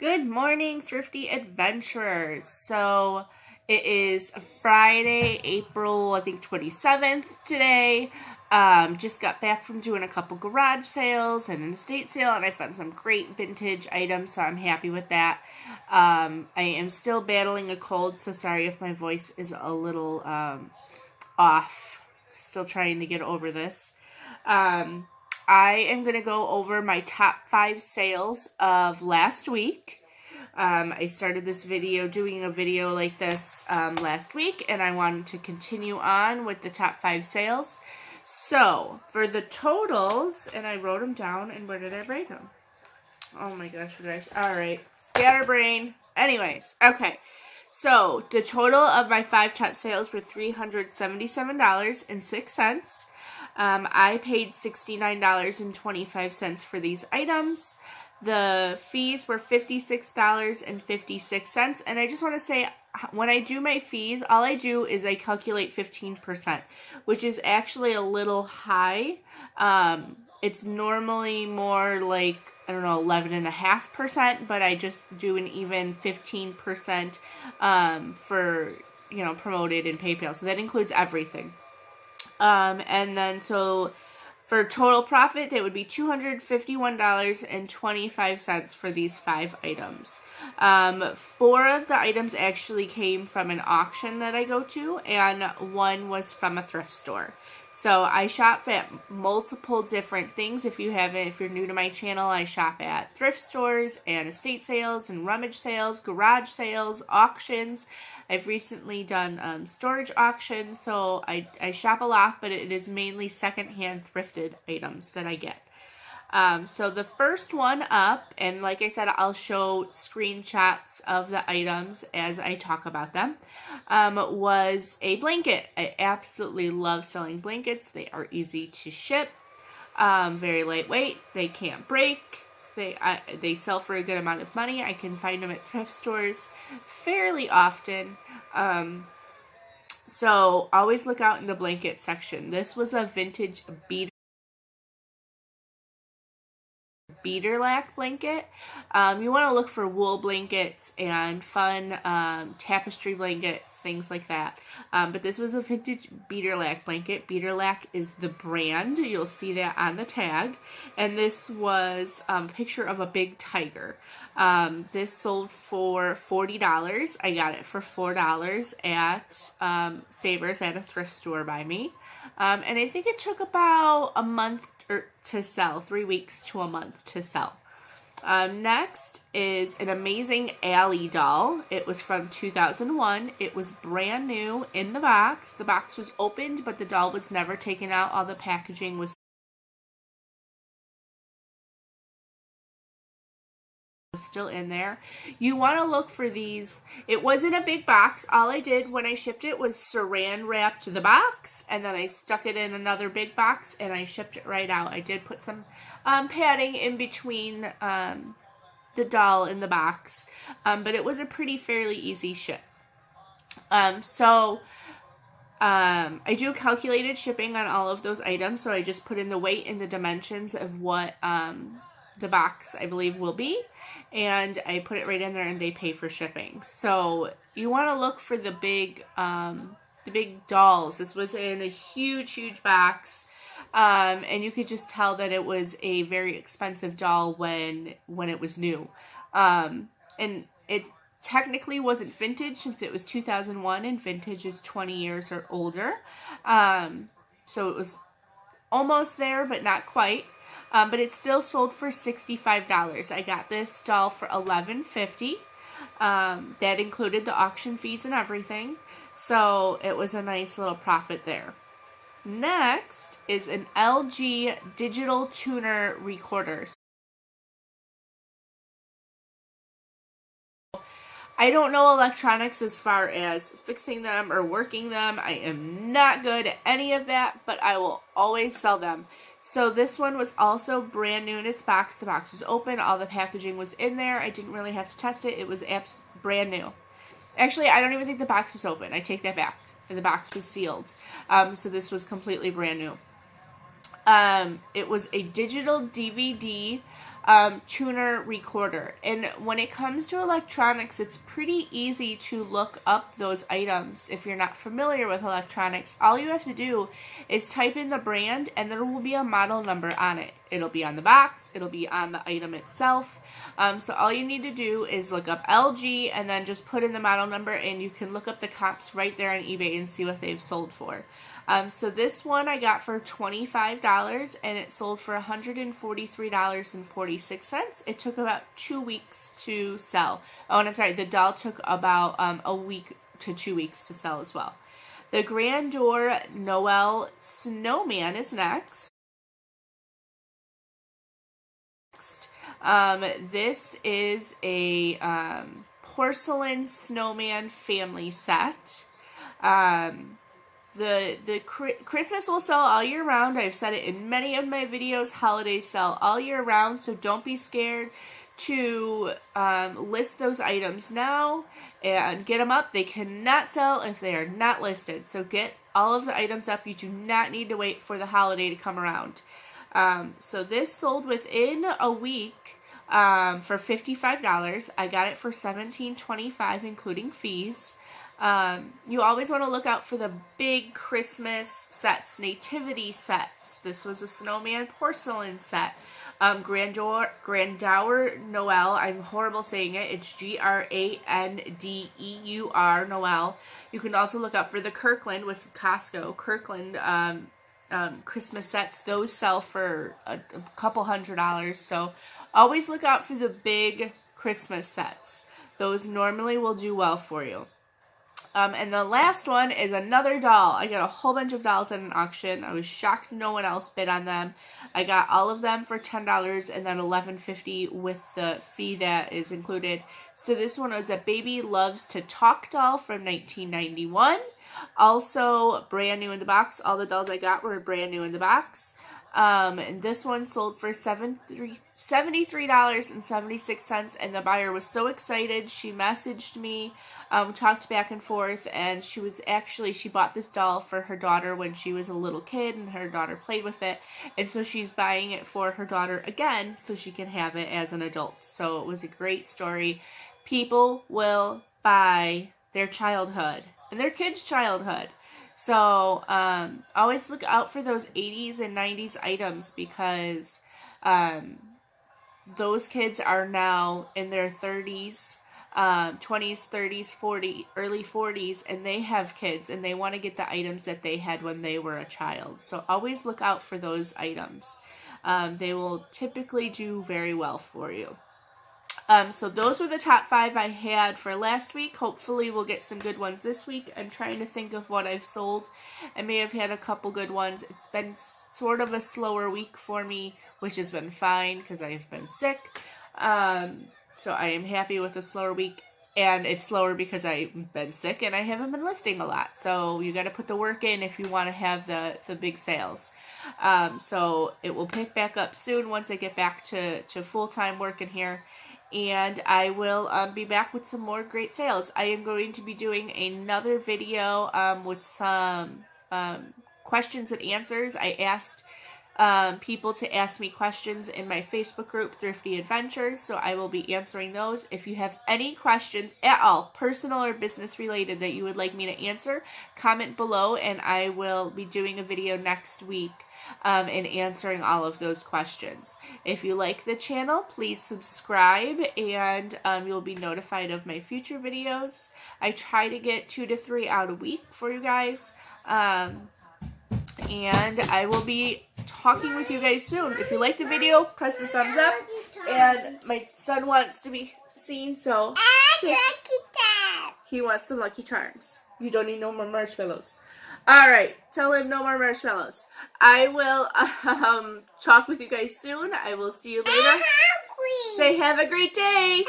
Good morning, thrifty adventurers. So it is Friday, April, I think 27th today. Just got back from doing a couple garage sales and an estate sale, and I found some great vintage items, so I'm happy with that. I am still battling a cold, so sorry if my voice is a little off. Still trying to get over this. I am going to go over my top 5 sales of last week. I started this video doing a video like this last week, and I wanted to continue on with the top 5 sales. So, for the totals, and I wrote them down, and where did I write them? Oh my gosh, you guys. Alright, scatterbrain. Anyways, okay. So, the total of my 5 top sales were $377.06. I paid $69.25 for these items. The fees were $56.56. And I just want to say, when I do my fees, all I do is I calculate 15%, which is actually a little high. It's normally more like, I don't know, 11.5%, but I just do an even 15% for, promoted in PayPal. So that includes everything. And then so for total profit, that would be $251.25 for these 5 items. 4 of the items actually came from an auction that I go to, and 1 was from a thrift store. So I shop at multiple different things. If you're new to my channel, I shop at thrift stores and estate sales and rummage sales, garage sales, auctions. I've recently done storage auctions, so I shop a lot, but it is mainly secondhand thrifted items that I get. So the first one up, and like I said, I'll show screenshots of the items as I talk about them, was a blanket. I absolutely love selling blankets. They are easy to ship, very lightweight, they can't break. They sell for a good amount of money. I can find them at thrift stores fairly often. So always look out in the blanket section. This was a vintage beater-lack blanket. You want to look for wool blankets and fun tapestry blankets, things like that. But this was a vintage beater-lack blanket. Beater-lack is the brand. You'll see that on the tag. And this was a picture of a big tiger. This sold for $40. I got it for $4 at Savers at a thrift store by me. And I think it took about a month to sell, 3 weeks to a month to sell. Next is an amazing Ally doll. It was from 2001. It was brand new in the box. The box was opened, but the doll was never taken out. All the packaging was still in there. You want to look for these. It wasn't a big box. All I did when I shipped it was saran wrapped the box, and then I stuck it in another big box and I shipped it right out. I did put some padding in between the doll and the box, but it was a fairly easy ship. I do calculated shipping on all of those items, so I just put in the weight and the dimensions of what the box, I believe, will be, and I put it right in there, and they pay for shipping. So you want to look for the big dolls. This was in a huge box, and you could just tell that it was a very expensive doll when it was new, and it technically wasn't vintage since it was 2001, and vintage is 20 years or older. So it was almost there, but not quite. But it still sold for $65. I got this doll for $11.50. That included the auction fees and everything. So it was a nice little profit there. Next is an LG digital tuner recorder. I don't know electronics as far as fixing them or working them. I am not good at any of that, but I will always sell them. So this one was also brand new in its box. The box was open. All the packaging was in there. I didn't really have to test it. It was brand new. Actually, I don't even think the box was open. I take that back. The box was sealed. So this was completely brand new. It was a digital DVD tuner recorder. And when it comes to electronics, it's pretty easy to look up those items. If you're not familiar with electronics, all you have to do is type in the brand and there will be a model number on it. It'll be on the box, it'll be on the item itself. So all you need to do is look up LG and then just put in the model number, and you can look up the comps right there on eBay and see what they've sold for. So this one I got for $25 and it sold for $143.46. It took about 2 weeks to sell. Oh, and I'm sorry, the doll took about a week to 2 weeks to sell as well. The Grandeur Noel Snowman is next. This is a porcelain snowman family set. The Christmas will sell all year round. I've said it in many of my videos. Holidays sell all year round, so don't be scared to list those items now and get them up. They cannot sell if they are not listed. So get all of the items up. You do not need to wait for the holiday to come around. So this sold within a week for $55. I got it for $17.25 including fees. You always want to look out for the big Christmas sets, nativity sets. This was a snowman porcelain set. Grandeur Noel. I'm horrible saying it. It's Grandeur Noel. You can also look out for the Kirkland with Costco. Kirkland Christmas sets. Those sell for a couple $100s. So always look out for the big Christmas sets. Those normally will do well for you. And the last one is another doll. I got a whole bunch of dolls at an auction. I was shocked no one else bid on them. I got all of them for $10 and then $11.50 with the fee that is included. So this one was a Baby Loves to Talk doll from 1991. Also brand new in the box. All the dolls I got were brand new in the box. And this one sold for $73.76, and the buyer was so excited. She messaged me, talked back and forth, and she bought this doll for her daughter when she was a little kid, and her daughter played with it, and so she's buying it for her daughter again so she can have it as an adult. So it was a great story. People will buy their childhood and their kids' childhood. So always look out for those 80s and 90s items, because those kids are now in their 30s, 20s, 30s, 40s, early 40s, and they have kids, and they want to get the items that they had when they were a child. So always look out for those items. They will typically do very well for you. So those were the top 5 I had for last week. Hopefully we'll get some good ones this week. I'm trying to think of what I've sold. I may have had a couple good ones. It's been sort of a slower week for me, which has been fine because I've been sick. So I am happy with a slower week. And it's slower because I've been sick and I haven't been listing a lot. So you got to put the work in if you want to have the big sales. So it will pick back up soon once I get back to full-time working here. And I will be back with some more great sales. I am going to be doing another video with some questions and answers. I asked people to ask me questions in my Facebook group, Thrifty Adventures, so I will be answering those. If you have any questions at all, personal or business related, that you would like me to answer, comment below, and I will be doing a video next week and answering all of those questions. If you like the channel, please subscribe, and you'll be notified of my future videos. I try to get 2 to 3 out a week for you guys, and I will be talking with you guys soon. If you like the video, press the thumbs up, and my son wants to be seen, so he wants some Lucky Charms. You don't need no more marshmallows. Alright, tell him no more marshmallows. I will talk with you guys soon. I will see you later. Say have a great day.